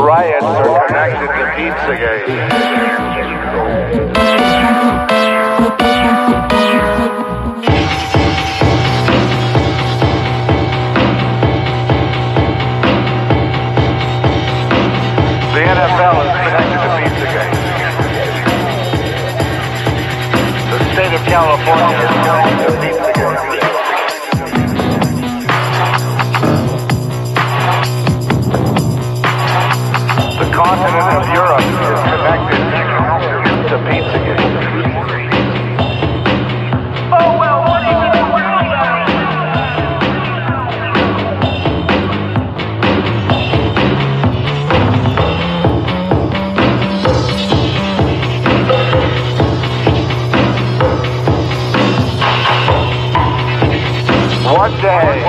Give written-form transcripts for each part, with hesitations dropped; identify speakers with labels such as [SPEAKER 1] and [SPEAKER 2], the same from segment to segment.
[SPEAKER 1] riots are connected to Pizzagate. The NFL is connected to Pizzagate. The state of California is connected to Pizzagate. The continent of Europe is connected to Pizzagate. Oh, well, what do you think? One day.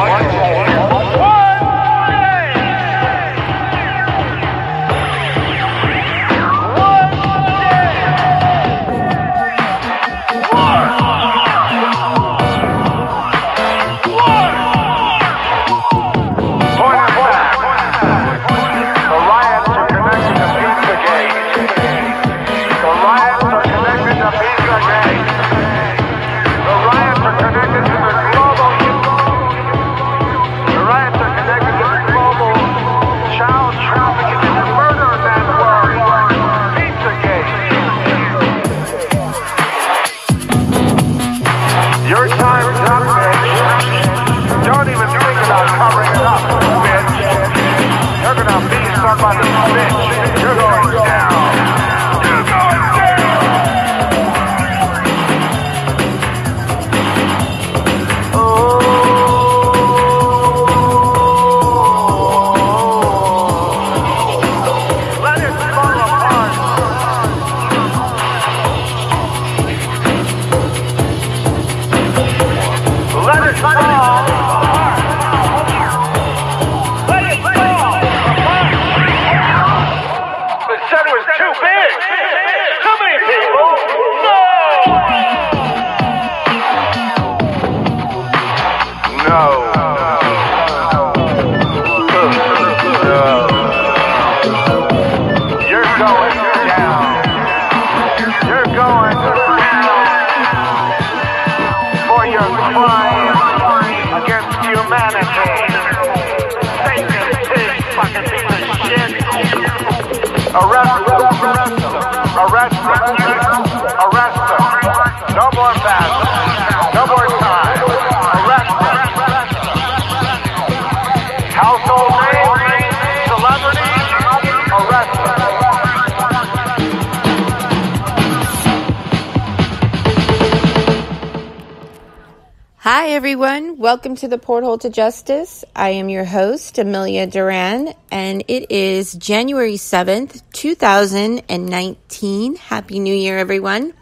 [SPEAKER 2] Hi, everyone. Welcome to the Porthole to Justice. I am your host, Amelia Duran, and it is January 7th, 2019. Happy New Year, everyone.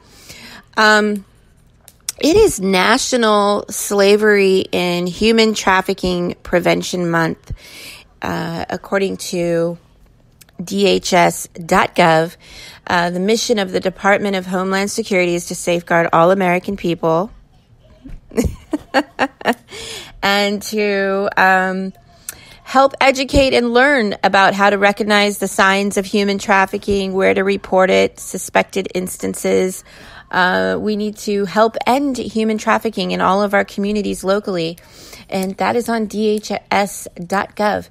[SPEAKER 2] It is National Slavery and Human Trafficking Prevention Month. According to DHS.gov, the mission of the Department of Homeland Security is to safeguard all American people and to help educate and learn about how to recognize the signs of human trafficking, where to report it, suspected instances. We need to help end human trafficking in all of our communities locally, and that is on DHS.gov.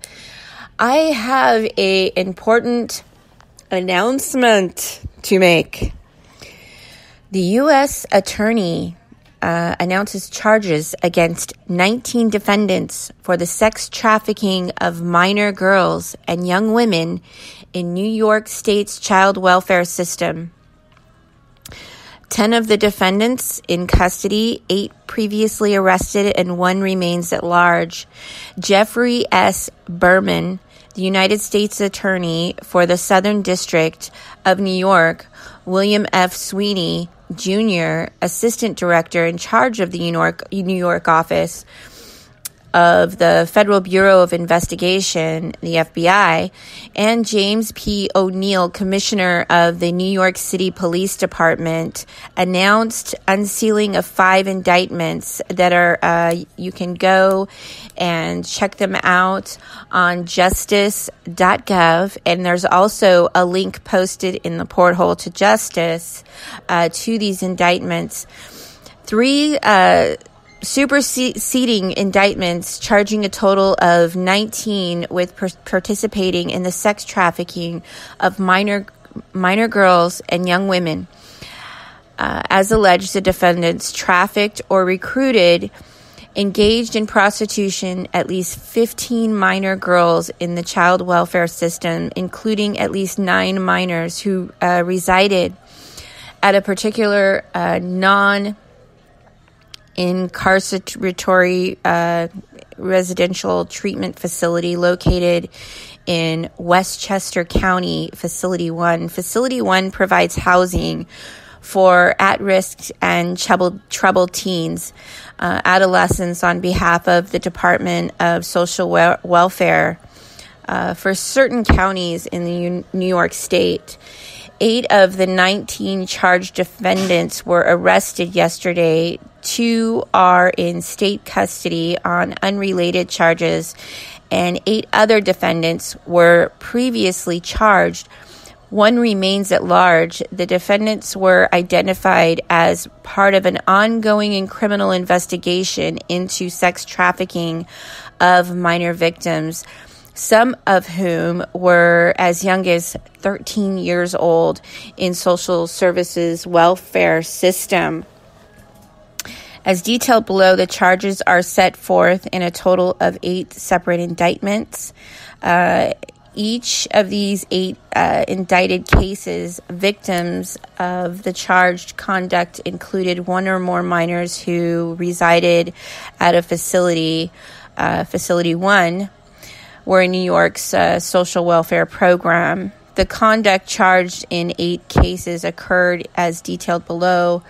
[SPEAKER 2] I have an important announcement to make. The U.S. Attorney announces charges against 19 defendants for the sex trafficking of minor girls and young women in New York State's child welfare system. 10 of the defendants in custody, 8 previously arrested, and 1 remains at large. Jeffrey S. Berman, the United States Attorney for the Southern District of New York, William F. Sweeney, Jr., Assistant Director in charge of the New York office of the Federal Bureau of Investigation, the FBI, and James P. O'Neill, Commissioner of the New York City Police Department, announced unsealing of 5 indictments that are, you can go and check them out on justice.gov. And there's also a link posted in the porthole to justice to these indictments. 3 superseding indictments charging a total of 19 with participating in the sex trafficking of minor girls and young women. As alleged, the defendants trafficked or recruited, engaged in prostitution at least 15 minor girls in the child welfare system, including at least 9 minors who resided at a particular non-incarceratory residential treatment facility located in Westchester County, Facility 1. Facility 1 provides housing for at-risk and troubled teens, adolescents on behalf of the Department of Social Welfare for certain counties in the New York State. 8 of the 19 charged defendants were arrested yesterday. 2 are in state custody on unrelated charges, and 8 other defendants were previously charged. 1 remains at large. The defendants were identified as part of an ongoing criminal investigation into sex trafficking of minor victims, some of whom were as young as 13 years old in social services welfare system. As detailed below, the charges are set forth in a total of 8 separate indictments. Each of these 8 indicted cases, victims of the charged conduct included 1 or more minors who resided at a facility, Facility 1, were in New York's social welfare program. The conduct charged in 8 cases occurred, as detailed below,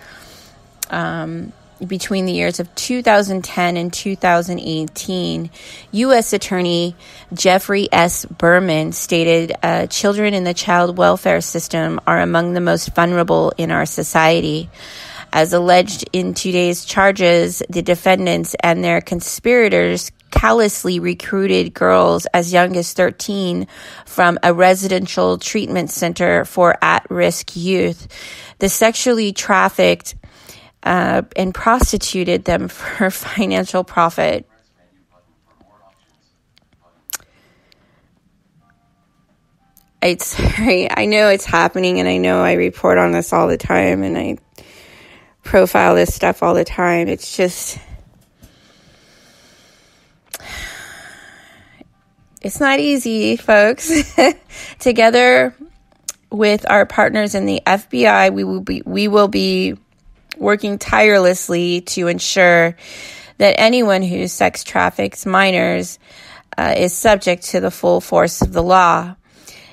[SPEAKER 2] between the years of 2010 and 2018. U.S. Attorney Jeffrey S. Berman stated, children in the child welfare system are among the most vulnerable in our society. As alleged in today's charges, the defendants and their conspirators callously recruited girls as young as 13 from a residential treatment center for at-risk youth. They sexually trafficked and prostituted them for financial profit. I know it's happening, and I know I report on this all the time, and I profile this stuff all the time. It's just, it's not easy, folks. Together with our partners in the FBI, we will be working tirelessly to ensure that anyone who sex traffics minors is subject to the full force of the law.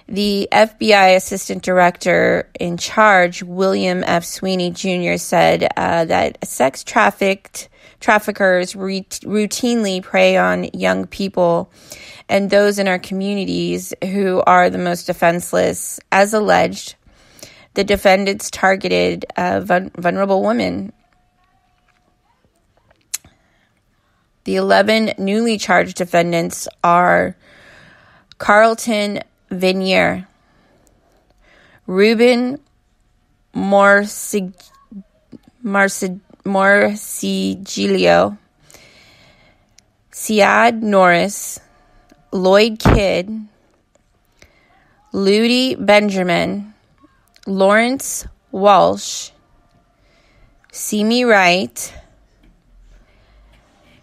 [SPEAKER 2] The FBI Assistant Director in charge, William F. Sweeney Jr., said that sex traffickers routinely prey on young people and those in our communities who are the most defenseless. As alleged, the defendants targeted vulnerable women. The 11 newly charged defendants are Carlton Vinier, Ruben Marcigilio, Siad Norris, Lloyd Kidd, Ludi Benjamin, Lawrence Walsh, Simi Wright,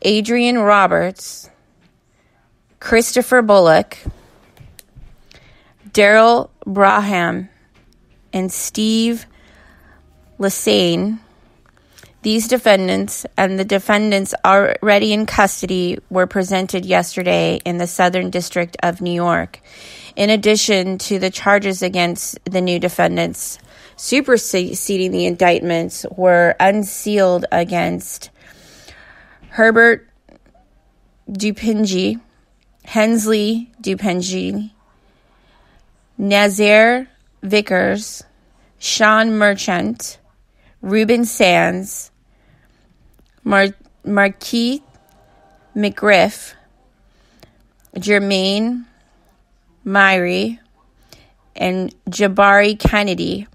[SPEAKER 2] Adrian Roberts, Christopher Bullock, Daryl Braham, and Steve Lassane. These defendants and the defendants already in custody were presented yesterday in the Southern District of New York. In addition to the charges against the new defendants, superseding the indictments were unsealed against Herbert Dupinji, Hensley Dupinji, Nazir Vickers, Sean Merchant, Ruben Sands, Marquis McGriff, Jermaine Myrie, and Jabari Kennedy,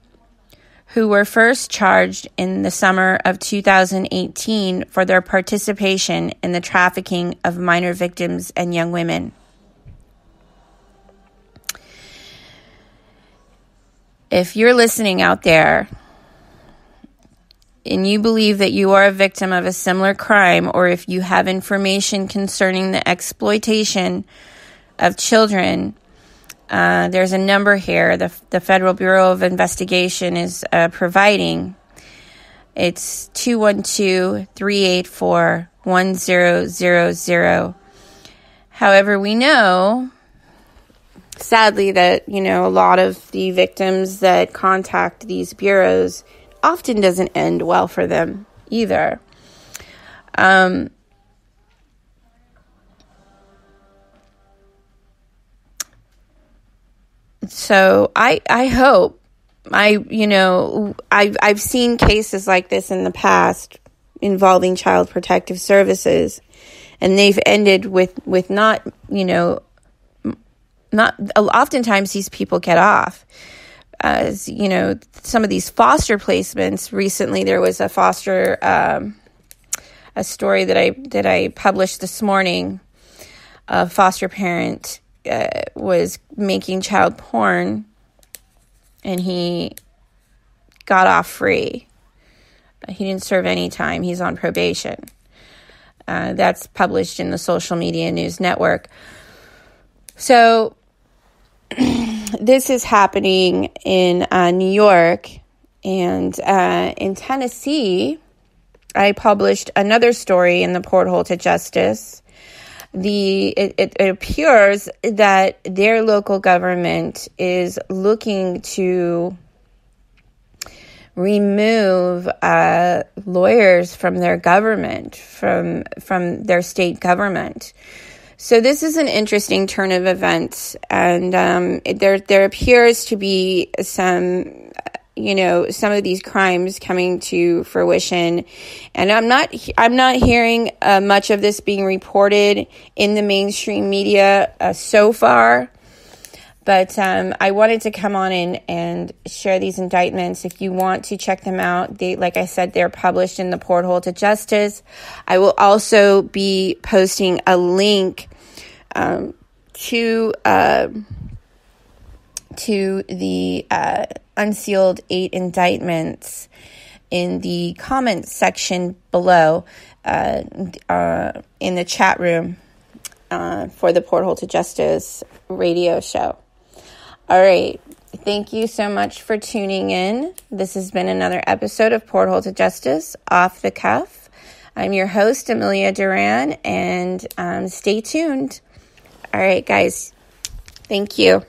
[SPEAKER 2] who were first charged in the summer of 2018 for their participation in the trafficking of minor victims and young women. If you're listening out there and you believe that you are a victim of a similar crime, or if you have information concerning the exploitation of children, there's a number here the Federal Bureau of Investigation is providing. It's 212-384-1000. However, we know, sadly, that, a lot of the victims that contact these bureaus often doesn't end well for them either. So I hope, I've seen cases like this in the past involving Child Protective Services, and they've ended with not oftentimes these people get off. As some of these foster placements, recently there was a foster, a story that I published this morning. A foster parent was making child porn, and he got off free. He didn't serve any time. He's on probation. That's published in the Social Media News Network. So this is happening in New York, and in Tennessee, I published another story in the Porthole to Justice. It appears that their local government is looking to remove lawyers from their government, from their state government. So this is an interesting turn of events, and there appears to be some of these crimes coming to fruition, and I'm not hearing much of this being reported in the mainstream media so far. But I wanted to come on in and share these indictments. If you want to check them out, like I said, they're published in the Porthole to Justice. I will also be posting a link to the unsealed 8 indictments in the comments section below in the chat room for the Porthole to Justice radio show. All right. Thank you so much for tuning in. This has been another episode of Porthole to Justice Off the Cuff. I'm your host, Amelia Duran, and stay tuned. All right, guys. Thank you.